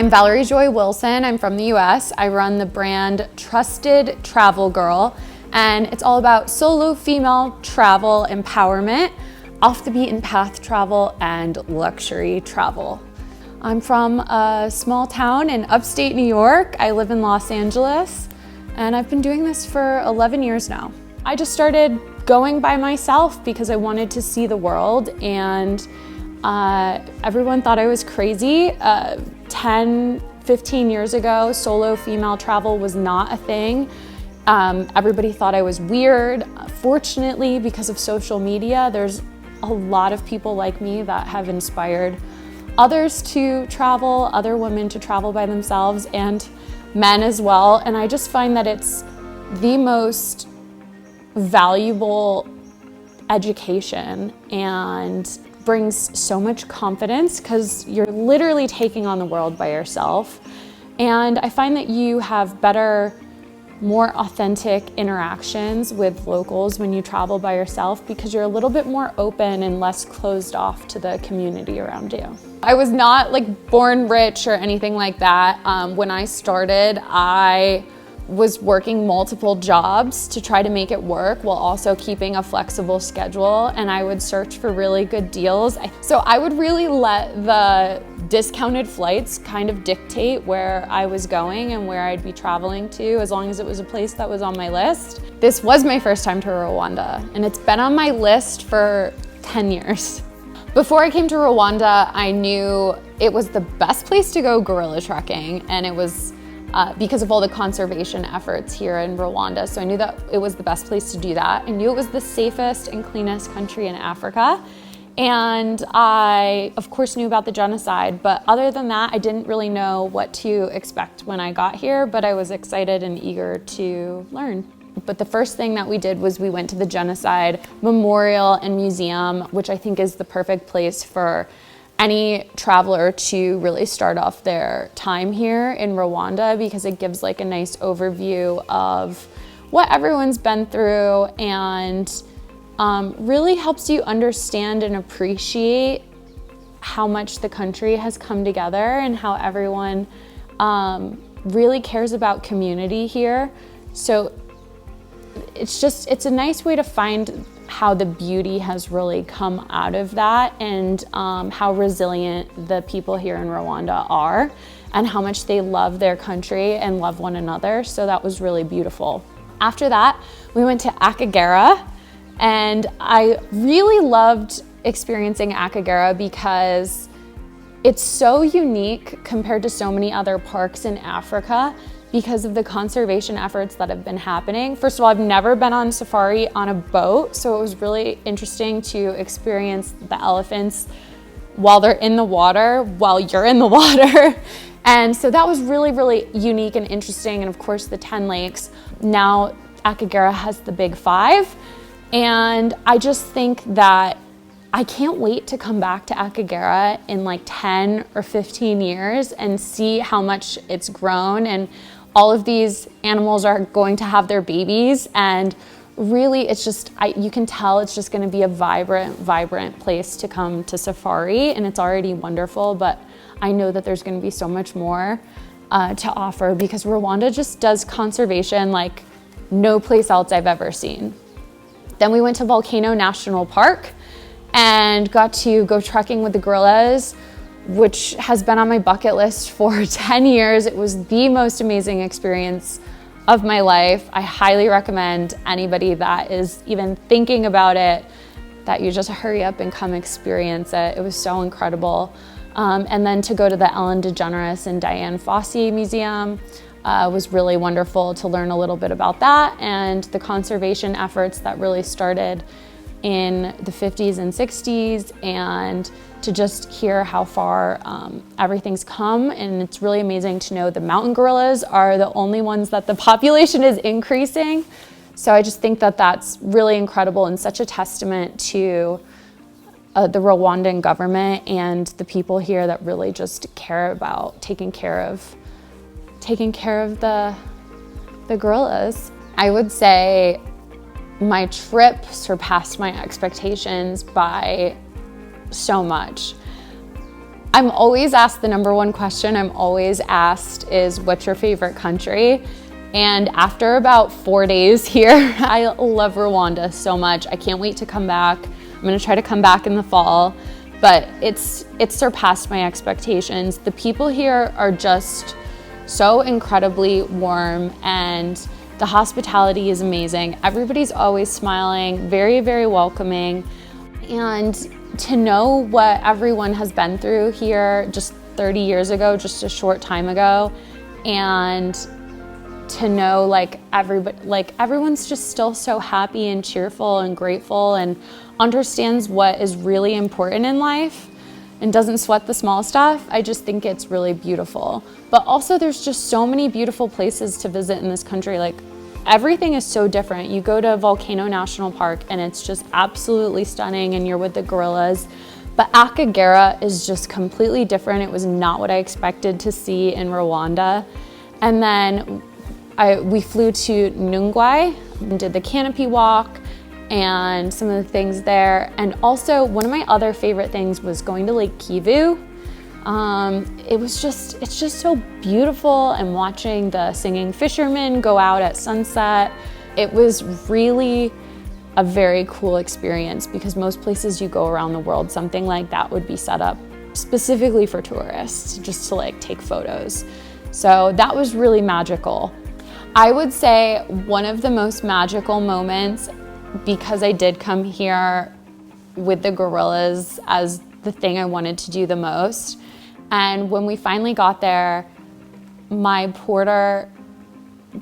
I'm Valerie Joy Wilson. I'm from the US. I run the brand Trusted Travel Girl, and it's all about solo female travel empowerment, off the beaten path travel, and luxury travel. I'm from a small town in upstate New York. I live in Los Angeles, and I've been doing this for 11 years now. I just started going by myself because I wanted to see the world, and everyone thought I was crazy. 10, 15 years ago, solo female travel was not a thing. Everybody thought I was weird. Fortunately, because of social media, there's a lot of people like me that have inspired others to travel, other women to travel by themselves, and men as well. And I just find that it's the most valuable education and brings so much confidence because you're literally taking on the world by yourself. And I find that you have better, more authentic interactions with locals when you travel by yourself because you're a little bit more open and less closed off to the community around you. I was not like born rich or anything like that. When I started, I was working multiple jobs to try to make it work while also keeping a flexible schedule, and I would search for really good deals. So I would really let the discounted flights kind of dictate where I was going and where I'd be traveling to, as long as it was a place that was on my list. This was my first time to Rwanda, and it's been on my list for 10 years. Before I came to Rwanda, I knew it was the best place to go gorilla trekking, and it was because of all the conservation efforts here in Rwanda. So I knew that it was the best place to do that. I knew it was the safest and cleanest country in Africa. And I, of course, knew about the genocide, but other than that, I didn't really know what to expect when I got here, but I was excited and eager to learn. But the first thing that we did was we went to the Genocide Memorial and Museum, which I think is the perfect place for any traveler to really start off their time here in Rwanda, because it gives like a nice overview of what everyone's been through and really helps you understand and appreciate how much the country has come together and how everyone really cares about community here. So it's a nice way to find how the beauty has really come out of that, and how resilient the people here in Rwanda are, and how much they love their country and love one another. So that was really beautiful. After that, we went to Akagera, and I really loved experiencing Akagera because it's so unique compared to so many other parks in Africa because of the conservation efforts that have been happening. First of all, I've never been on safari on a boat, so it was really interesting to experience the elephants while they're in the water, while you're in the water. And so that was really, really unique and interesting. And of course, the 10 lakes. Now Akagera has the big 5. And I just think that I can't wait to come back to Akagera in like 10 or 15 years and see how much it's grown, and all of these animals are going to have their babies, and really it's just, you can tell it's just gonna be a vibrant place to come to safari, and it's already wonderful, but I know that there's gonna be so much more to offer because Rwanda just does conservation like no place else I've ever seen. Then we went to Volcano National Park and got to go trekking with the gorillas, which has been on my bucket list for 10 years. It was the most amazing experience of my life. I highly recommend anybody that is even thinking about it that you just hurry up and come experience it. It was so incredible. And then to go to the Ellen DeGeneres and Diane Fossey Museum was really wonderful to learn a little bit about that and the conservation efforts that really started in the 50s and 60s, and to just hear how far everything's come. And it's really amazing to know the mountain gorillas are the only ones that the population is increasing. So I just think that that's really incredible and such a testament to the Rwandan government and the people here that really just care about taking care of the gorillas. I would say my trip surpassed my expectations by so much. I'm always asked, the number one question I'm always asked is, what's your favorite country? And after about 4 days here, I love Rwanda so much. I can't wait to come back. I'm gonna try to come back in the fall, but it's surpassed my expectations. The people here are just so incredibly warm, and the hospitality is amazing. Everybody's always smiling, very, very welcoming. And to know what everyone has been through here just 30 years ago, just a short time ago, and to know everyone's just still so happy and cheerful and grateful and understands what is really important in life and doesn't sweat the small stuff. I just think it's really beautiful. But also there's just so many beautiful places to visit in this country. Like, everything is so different. You go to Volcano National Park and it's just absolutely stunning and you're with the gorillas. But Akagera is just completely different. It was not what I expected to see in Rwanda. And then we flew to Nungwi and did the canopy walk and some of the things there. And also one of my other favorite things was going to Lake Kivu. It's just so beautiful, and watching the singing fishermen go out at sunset. It was really a very cool experience, because most places you go around the world, something like that would be set up specifically for tourists, just to like take photos. So that was really magical. I would say one of the most magical moments, because I did come here with the gorillas as the thing I wanted to do the most. And when we finally got there, my porter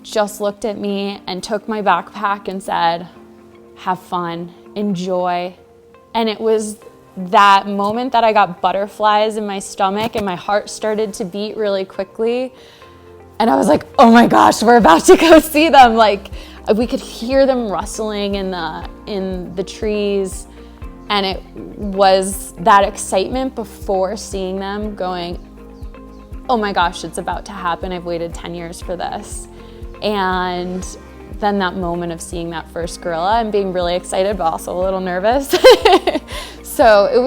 just looked at me and took my backpack and said, "Have fun, enjoy." And it was that moment that I got butterflies in my stomach and my heart started to beat really quickly. And I was like, oh my gosh, we're about to go see them. Like, we could hear them rustling in the trees. And it was that excitement before seeing them, going, oh my gosh, it's about to happen. I've waited 10 years for this. And then that moment of seeing that first gorilla and being really excited, but also a little nervous. So it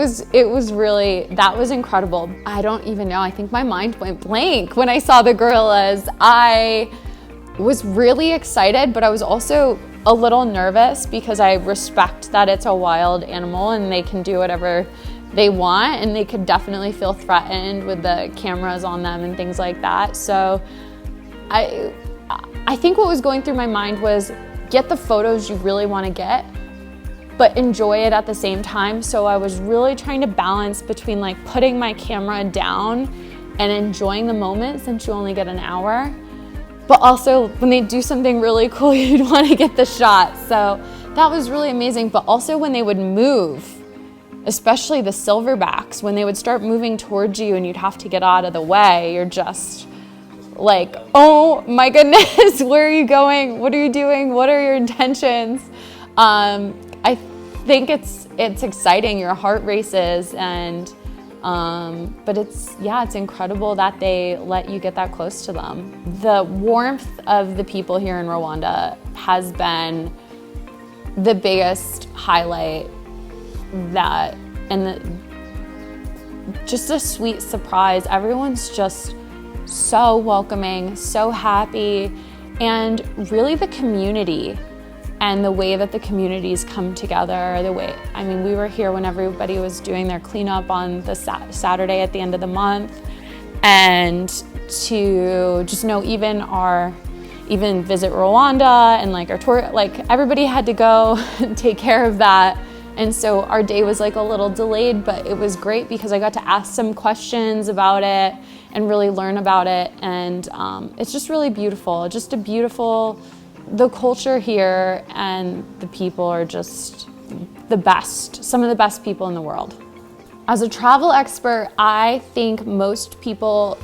was really, that was incredible. I don't even know, I think my mind went blank when I saw the gorillas. I was really excited, but I was also a little nervous, because I respect that it's a wild animal and they can do whatever they want, and they could definitely feel threatened with the cameras on them and things like that. So I think what was going through my mind was, get the photos you really want to get, but enjoy it at the same time. So I was really trying to balance between like putting my camera down and enjoying the moment, since you only get an hour. But also when they do something really cool, you'd want to get the shot. So that was really amazing. But also when they would move, especially the silverbacks, when they would start moving towards you and you'd have to get out of the way, you're just like, oh my goodness, where are you going? What are you doing? What are your intentions? I think it's exciting. Your heart races, and but it's incredible that they let you get that close to them. The warmth of the people here in Rwanda has been the biggest highlight, just a sweet surprise. Everyone's just so welcoming, so happy, and really the community and the way that the communities come together, we were here when everybody was doing their cleanup on the Saturday at the end of the month, and to just know even visit Rwanda and like our tour, like everybody had to go and take care of that. And so our day was like a little delayed, but it was great because I got to ask some questions about it and really learn about it. And it's just really beautiful, the culture here and the people are just the best, some of the best people in the world. As a travel expert, I think most people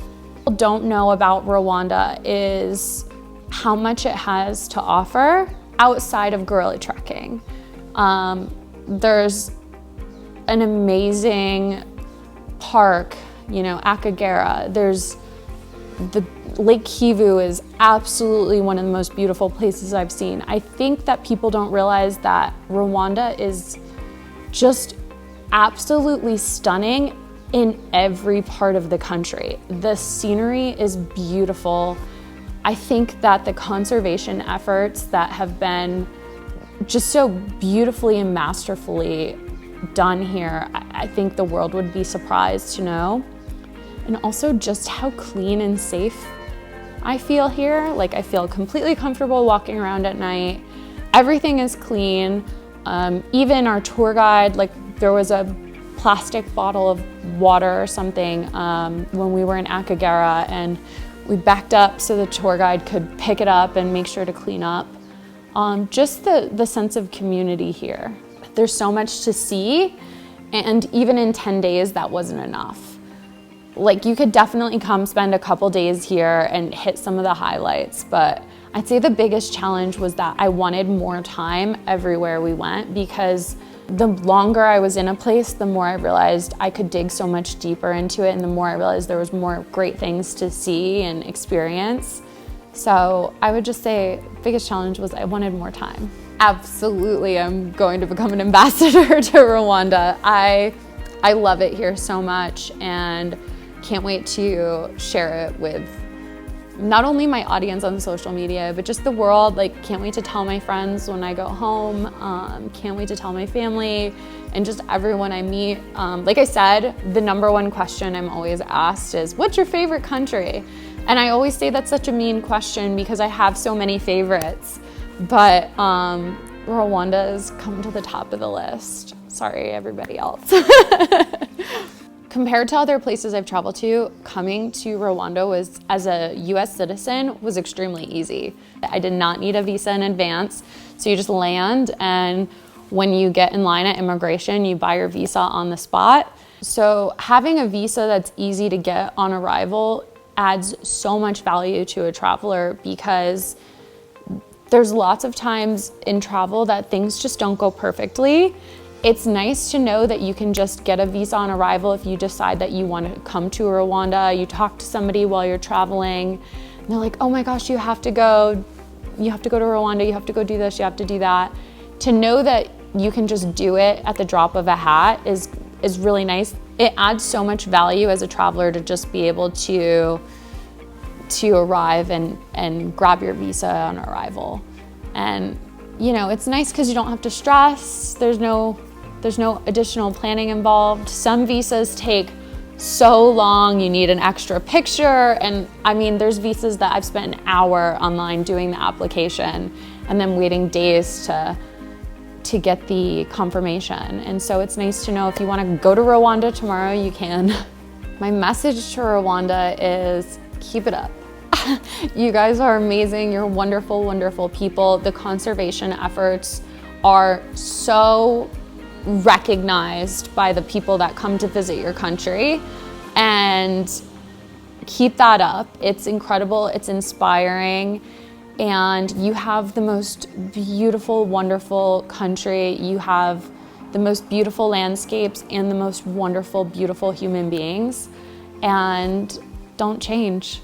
don't know about Rwanda is how much it has to offer outside of gorilla trekking. There's an amazing park, Akagera. There's the Lake Kivu is absolutely one of the most beautiful places I've seen. I think that people don't realize that Rwanda is just absolutely stunning in every part of the country. The scenery is beautiful. I think that the conservation efforts that have been just so beautifully and masterfully done here, I think the world would be surprised to know. And also just how clean and safe I feel here. Like, I feel completely comfortable walking around at night. Everything is clean. Even our tour guide, like, there was a plastic bottle of water or something when we were in Akagera, and we backed up so the tour guide could pick it up and make sure to clean up. Just the sense of community here. There's so much to see, and even in 10 days, that wasn't enough. Like, you could definitely come spend a couple days here and hit some of the highlights, but I'd say the biggest challenge was that I wanted more time everywhere we went, because the longer I was in a place, the more I realized I could dig so much deeper into it, and the more I realized there was more great things to see and experience. So I would just say the biggest challenge was I wanted more time. Absolutely, I'm going to become an ambassador to Rwanda. I love it here so much, and can't wait to share it with not only my audience on social media, but just the world. Like, can't wait to tell my friends when I go home. Can't wait to tell my family and just everyone I meet. Like I said, the number 1 question I'm always asked is, what's your favorite country? And I always say that's such a mean question because I have so many favorites, but Rwanda has come to the top of the list. Sorry, everybody else. Compared to other places I've traveled to, coming to Rwanda was, as a US citizen, was extremely easy. I did not need a visa in advance, so you just land, and when you get in line at immigration, you buy your visa on the spot. So having a visa that's easy to get on arrival adds so much value to a traveler, because there's lots of times in travel that things just don't go perfectly. It's nice to know that you can just get a visa on arrival if you decide that you want to come to Rwanda. You talk to somebody while you're traveling, and they're like, oh my gosh, you have to go to Rwanda, you have to go do this, you have to do that. To know that you can just do it at the drop of a hat is really nice. It adds so much value as a traveler to just be able to arrive and grab your visa on arrival. And you know, it's nice because you don't have to stress. There's no additional planning involved. Some visas take so long, you need an extra picture. And I mean, there's visas that I've spent an hour online doing the application and then waiting days to get the confirmation. And so it's nice to know if you want to go to Rwanda tomorrow, you can. My message to Rwanda is keep it up. You guys are amazing. You're wonderful, wonderful people. The conservation efforts are so recognized by the people that come to visit your country, and keep that up. It's incredible, it's inspiring, and you have the most beautiful, wonderful country. You have the most beautiful landscapes and the most wonderful, beautiful human beings, and don't change.